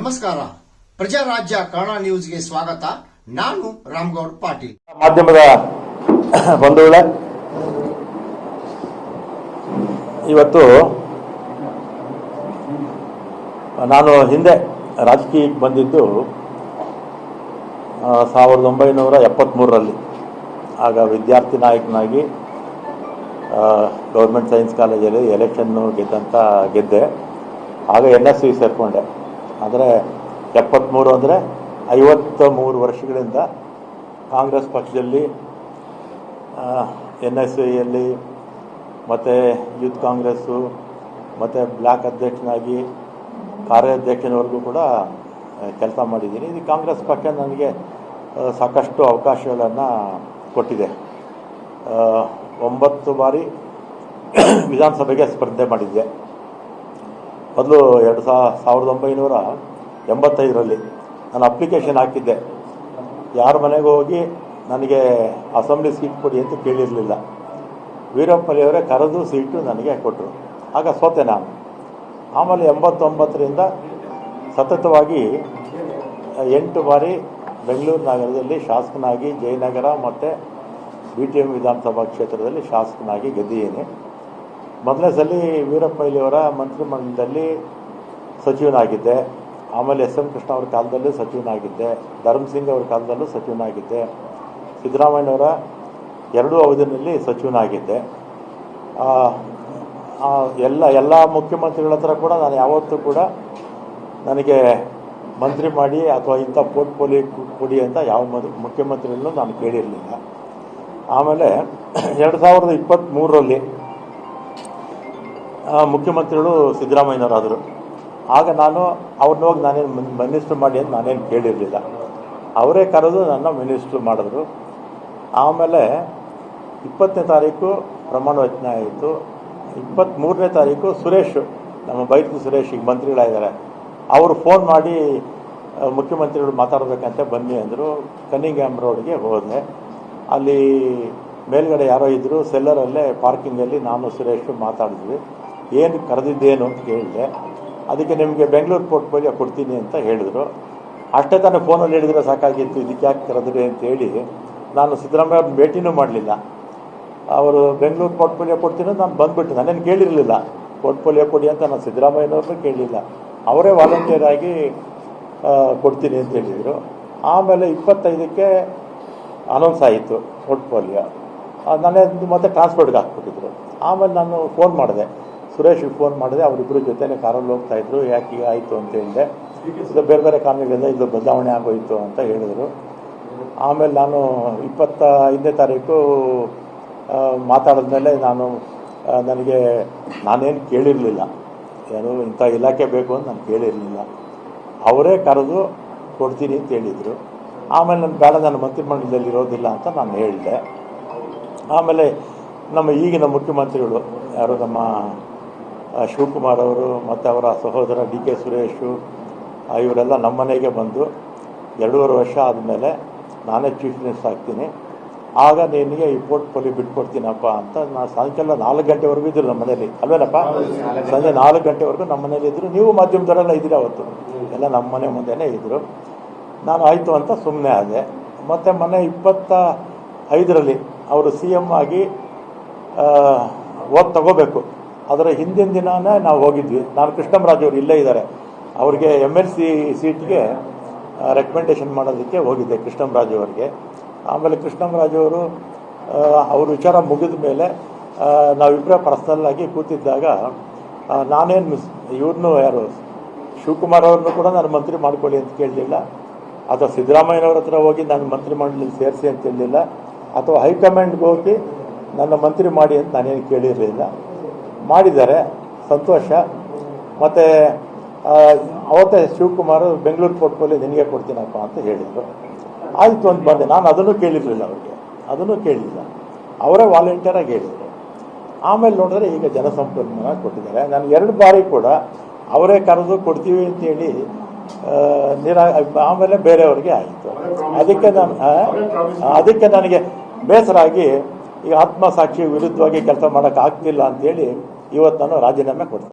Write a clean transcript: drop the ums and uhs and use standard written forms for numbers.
ನಮಸ್ಕಾರ. ಪ್ರಜಾರಾಜ್ಯ ಕನ್ನಡ ನ್ಯೂಸ್ಗೆ ಸ್ವಾಗತ. ನಾನು ರಾಮಗೌಡ ಪಾಟೀಲ್. ಮಾಧ್ಯಮದ ಬಂಧುಗಳೇ, ಇವತ್ತು ನಾನು ಹಿಂದೆ ರಾಜಕೀಯಕ್ಕೆ ಬಂದಿದ್ದು 1973ರಲ್ಲಿ. ಆಗ ವಿದ್ಯಾರ್ಥಿ ನಾಯಕನಾಗಿ ಗೌರ್ಮೆಂಟ್ ಸೈನ್ಸ್ ಕಾಲೇಜಲ್ಲಿ ಎಲೆಕ್ಷನ್ನು ಗೆದ್ದೆ. ಆಗ NSU ಸೇರಿಕೊಂಡೆ. ಅಂದರೆ 73 ಅಂದರೆ 53 ವರ್ಷಗಳಿಂದ ಕಾಂಗ್ರೆಸ್ ಪಕ್ಷದಲ್ಲಿ NSUಯಲ್ಲಿ ಮತ್ತು ಯೂತ್ ಕಾಂಗ್ರೆಸ್ಸು ಮತ್ತು ಬ್ಲ್ಯಾಕ್ ಅಧ್ಯಕ್ಷನಾಗಿ ಕಾರ್ಯಾಧ್ಯಕ್ಷನವರೆಗೂ ಕೂಡ ಕೆಲಸ ಮಾಡಿದ್ದೀನಿ. ಇದು ಕಾಂಗ್ರೆಸ್ ಪಕ್ಷ ನನಗೆ ಸಾಕಷ್ಟು ಅವಕಾಶಗಳನ್ನು ಕೊಟ್ಟಿದೆ. 9 ಬಾರಿ ವಿಧಾನಸಭೆಗೆ ಸ್ಪರ್ಧೆ ಮಾಡಿದ್ದೆ. ಮೊದಲು 1985ರಲ್ಲಿ ನಾನು ಅಪ್ಲಿಕೇಶನ್ ಹಾಕಿದ್ದೆ. ಯಾರ ಮನೆಗೆ ಹೋಗಿ ನನಗೆ ಅಸೆಂಬ್ಲಿ ಸೀಟ್ ಕೊಡಿ ಅಂತ ಕೇಳಿರಲಿಲ್ಲ. ವೀರಪ್ಪಲಿಯವರೇ ಕರೆದು ಸೀಟು ನನಗೆ ಕೊಟ್ಟರು. ಆಗ ಸೋತೆ ನಾನು. ಆಮೇಲೆ 89ರಿಂದ ಸತತವಾಗಿ 8 ಬಾರಿ ಬೆಂಗಳೂರು ನಗರದಲ್ಲಿ ಶಾಸಕನಾಗಿ ಜಯನಗರ ಮತ್ತು BTM ವಿಧಾನಸಭಾ ಕ್ಷೇತ್ರದಲ್ಲಿ ಶಾಸಕನಾಗಿ ಗೆದ್ದಿದ್ದೀನಿ. ಮೊದಲನೇ ಸಲ ವೀರಪ್ಪಲಿಯವರ ಮಂತ್ರಿಮಂಡಲದಲ್ಲಿ ಸಚಿವನಾಗಿದ್ದೆ. ಆಮೇಲೆ SM ಕೃಷ್ಣ ಅವ್ರ ಕಾಲದಲ್ಲೂ ಸಚಿವನಾಗಿದ್ದೆ. ಧರ್ಮಸಿಂಗ್ ಅವ್ರ ಕಾಲದಲ್ಲೂ ಸಚಿವನಾಗಿದ್ದೆ. ಸಿದ್ದರಾಮಯ್ಯನವರ 2 ಅವಧಿಯಲ್ಲಿ ಸಚಿವನಾಗಿದ್ದೆ. ಎಲ್ಲ ಮುಖ್ಯಮಂತ್ರಿಗಳ ಹತ್ರ ಕೂಡ ನಾನು ಯಾವತ್ತೂ ಕೂಡ ನನಗೆ ಮಂತ್ರಿ ಮಾಡಿ ಅಥವಾ ಇಂಥ ಪೋರ್ಟ್ಫೋಲಿಯೋ ಕೊಡಿ ಅಂತ ಯಾವ ಮುಖ್ಯಮಂತ್ರಿಗಳನ್ನೂ ನಾನು ಕೇಳಿರಲಿಲ್ಲ. ಆಮೇಲೆ 2023ರಲ್ಲಿ ಮುಖ್ಯಮಂತ್ರಿಗಳು ಸಿದ್ದರಾಮಯ್ಯನವರಾದರು. ಆಗ ನಾನು ಅವ್ರನ್ನ ಹೋಗಿ ನಾನೇನು ಮಿನಿಸ್ಟ್ರು ಮಾಡಿ ಅಂತ ನಾನೇನು ಕೇಳಿರಲಿಲ್ಲ. ಅವರೇ ಕರೆದು ನನ್ನ ಮಿನಿಸ್ಟ್ರು ಮಾಡಿದ್ರು. ಆಮೇಲೆ 20ನೇ ತಾರೀಕು ಪ್ರಮಾಣ ವಚನ ಆಯಿತು. 23ನೇ ತಾರೀಕು ಸುರೇಶ್, ನಮ್ಮ ಬೈತು ಸುರೇಶ್ ಈಗ ಮಂತ್ರಿಗಳಾಗಿದ್ದಾರೆ, ಅವರು ಫೋನ್ ಮಾಡಿ ಮುಖ್ಯಮಂತ್ರಿಗಳು ಮಾತಾಡಬೇಕಂತ ಬನ್ನಿ ಅಂದರು. ಕನ್ನಿಂಗ್ಹ್ಯಾಮ್ ರೋಡ್ಗೆ ಹೋದೆ. ಅಲ್ಲಿ ಮೇಲ್ಗಡೆ ಯಾರೋ ಇದ್ದರು, ಸೆಲ್ಲರಲ್ಲೇ ಪಾರ್ಕಿಂಗಲ್ಲಿ ನಾನು ಸುರೇಶ್ ಮಾತಾಡಿದ್ವಿ. ಏನು ಕರೆದಿದ್ದೇನು ಅಂತ ಕೇಳಿದೆ. ಅದಕ್ಕೆ ನಿಮಗೆ ಬೆಂಗಳೂರು ಪೋರ್ಟ್ಫೋಲಿಯೋ ಕೊಡ್ತೀನಿ ಅಂತ ಹೇಳಿದರು. ಅಷ್ಟೇ ತಾನೇ ಫೋನಲ್ಲಿ ಹೇಳಿದರೆ ಸಾಕಾಗಿತ್ತು, ಇದಕ್ಕೆ ಯಾಕೆ ಕರೆದ್ರಿ ಅಂತೇಳಿ ನಾನು ಸಿದ್ದರಾಮಯ್ಯ ಅವ್ರನ್ನ ಭೇಟಿನೂ ಮಾಡಲಿಲ್ಲ. ಅವರು ಬೆಂಗಳೂರು ಪೋರ್ಟ್ಫೋಲಿಯೋ ಕೊಡ್ತೀನಿ ಅಂತ ನಾನು ಬಂದುಬಿಟ್ಟು ನಾನೇನು ಕೇಳಿರಲಿಲ್ಲ. ಪೋರ್ಟ್ಫೋಲಿಯೋ ಕೊಡಿ ಅಂತ ನಾನು ಸಿದ್ದರಾಮಯ್ಯನವ್ರನ್ನೂ ಕೇಳಲಿಲ್ಲ. ಅವರೇ ವಾಲಂಟಿಯರ್ ಆಗಿ ಕೊಡ್ತೀನಿ ಅಂತ ಹೇಳಿದರು. ಆಮೇಲೆ 25ಕ್ಕೆ ಅನೌನ್ಸ್ ಆಯಿತು ಪೋರ್ಟ್ಫೋಲಿಯೋ. ನಾನೇ ಮತ್ತೆ ಟ್ರಾನ್ಸ್ಪೋರ್ಟ್ಗೆ ಹಾಕ್ಬಿಟ್ಟಿದ್ರು. ಆಮೇಲೆ ನಾನು ಫೋನ್ ಮಾಡಿದೆ, ಸುರೇಶ್ಗೆ ಫೋನ್ ಮಾಡಿದೆ. ಅವರಿಬ್ಬರು ಜೊತೆನೇ ಕಾರಲ್ಲಿ ಹೋಗ್ತಾಯಿದ್ರು. ಯಾಕೆ ಈಗ ಆಯಿತು ಅಂತ ಹೇಳಿದೆ. ಇದು ಬೇರೆ ಬೇರೆ ಕಾರಣಗಳಿಂದ ಇದು ಬದಲಾವಣೆ ಆಗೋಯಿತು ಅಂತ ಹೇಳಿದರು. ಆಮೇಲೆ ನಾನು 25ನೇ ತಾರೀಕು ಮಾತಾಡಿದ್ಮೇಲೆ ನನಗೆ ನಾನೇನು ಕೇಳಿರಲಿಲ್ಲ, ಏನು ಇಂಥ ಇಲಾಖೆ ಬೇಕು ಅಂತ ನಾನು ಕೇಳಿರಲಿಲ್ಲ. ಅವರೇ ಕರೆದು ಕೊಡ್ತೀನಿ ಅಂತ ಹೇಳಿದರು. ಆಮೇಲೆ ನಾನು ಬೇಡ, ನನ್ನ ಮಂತ್ರಿಮಂಡಲದಲ್ಲಿ ಇರೋದಿಲ್ಲ ಅಂತ ನಾನು ಹೇಳಿದೆ. ಆಮೇಲೆ ನಮ್ಮ ಈಗಿನ ಮುಖ್ಯಮಂತ್ರಿಗಳು ಯಾರು, ನಮ್ಮ ಶಿವಕುಮಾರ್ ಅವರು ಮತ್ತು ಅವರ ಸಹೋದರ DK ಸುರೇಶು, ಇವರೆಲ್ಲ ನಮ್ಮ ಮನೆಗೆ ಬಂದು 2.5 ವರ್ಷ ಆದಮೇಲೆ ನಾನೇ ಚೀಫ್ ಮಿನಿಸ್ಟರ್ ಆಗ್ತೀನಿ, ಆಗ ನಿನಗೆ ಈ ಪೋರ್ಟ್ಫೋಲಿಯೋ ಬಿಟ್ಕೊಡ್ತೀನಪ್ಪ ಅಂತ. ನಾನು ಸಾಯಂಕಾಲ 4 ಗಂಟೆವರೆಗೂ ಇದ್ದರು ನಮ್ಮ ಮನೇಲಿ, ಅಲ್ವೇನಪ್ಪ? ಸಂಜೆ 4 ಗಂಟೆವರೆಗೂ ನಮ್ಮ ಮನೇಲಿ ಇದ್ದರು. ನೀವು ಮಾಧ್ಯಮದವರೆಲ್ಲ ಇದ್ದೀರಿ ಅವತ್ತು, ಎಲ್ಲ ನಮ್ಮ ಮನೆ ಮುಂದೆನೇ ಇದ್ದರು. ನಾನು ಆಯಿತು ಅಂತ ಸುಮ್ಮನೆ ಆದೆ. ಮತ್ತು ಮೊನ್ನೆ 25ರಲ್ಲಿ ಅವರು CM ಆಗಿ ಓದ್ ತಗೋಬೇಕು. ಅದರ ಹಿಂದಿನ ದಿನವೇ ನಾವು ಹೋಗಿದ್ವಿ. ನಾನು ಕೃಷ್ಣರಾಜ್ ಅವರು ಇಲ್ಲೇ ಇದ್ದಾರೆ, ಅವ್ರಿಗೆ MLC ಸೀಟ್ಗೆ ರೆಕಮೆಂಡೇಷನ್ ಮಾಡೋದಕ್ಕೆ ಹೋಗಿದ್ದೆ ಕೃಷ್ಣರಾಜ್ ಅವರಿಗೆ. ಆಮೇಲೆ ಕೃಷ್ಣರಾಜ್ ಅವರು ಅವ್ರ ವಿಚಾರ ಮುಗಿದ ಮೇಲೆ ನಾವಿಬ್ಬರೇ ಪರ್ಸ್ನಲ್ಲಾಗಿ ಕೂತಿದ್ದಾಗ ನಾನೇನು ಇವ್ರನ್ನೂ ಯಾರು ಶಿವಕುಮಾರ್ ಅವ್ರನ್ನೂ ಕೂಡ ನಾನು ಮಂತ್ರಿ ಮಾಡ್ಕೊಳ್ಳಿ ಅಂತ ಕೇಳಲಿಲ್ಲ, ಅಥವಾ ಸಿದ್ದರಾಮಯ್ಯನವ್ರ ಹತ್ರ ಹೋಗಿ ನಾನು ಮಂತ್ರಿ ಮಂಡಲದಲ್ಲಿ ಸೇರಿಸಿ ಅಂತ ಹೇಳಲಿಲ್ಲ, ಅಥವಾ ಹೈಕಮಾಂಡ್ಗೆ ಹೋಗಿ ನನ್ನ ಮಂತ್ರಿ ಮಾಡಿ ಅಂತ ನಾನೇನು ಕೇಳಿರಲಿಲ್ಲ. ಮಾಡಿದ್ದಾರೆ, ಸಂತೋಷ. ಮತ್ತು ಅವತ್ತೇ ಶಿವಕುಮಾರ್ ಬೆಂಗಳೂರು ಪೋರ್ಟ್ಫೋಲಿಯೋ ನಿನಗೆ ಕೊಡ್ತೀನಪ್ಪ ಅಂತ ಹೇಳಿದರು. ಆಯಿತು ಅಂತ ಬಂದೆ. ನಾನು ಅದನ್ನು ಕೇಳಿರಲಿಲ್ಲ, ಅವ್ರಿಗೆ ಅದನ್ನು ಕೇಳಲಿಲ್ಲ, ಅವರೇ ವಾಲಂಟಿಯರಾಗಿ ಹೇಳಿದರು. ಆಮೇಲೆ ನೋಡಿದ್ರೆ ಈಗ ಜನಸಂಪನ್ಮೂಲ ಕೊಟ್ಟಿದ್ದಾರೆ. ನಾನು 2 ಬಾರಿ ಕೂಡ ಅವರೇ ಕರೆದು ಕೊಡ್ತೀವಿ ಅಂತೇಳಿ ಆಮೇಲೆ ಬೇರೆಯವ್ರಿಗೆ ಆಯಿತು. ಅದಕ್ಕೆ ನನಗೆ ಬೇಸರ ಆಗಿ ಈಗ ಆತ್ಮಸಾಕ್ಷಿ ವಿರುದ್ಧವಾಗಿ ಕೆಲಸ ಮಾಡೋಕ್ಕಾಗ್ತಿಲ್ಲ ಅಂತೇಳಿ ಇವತ್ತು ನಾನು ರಾಜೀನಾಮೆ ಕೊಡ್ತೀನಿ.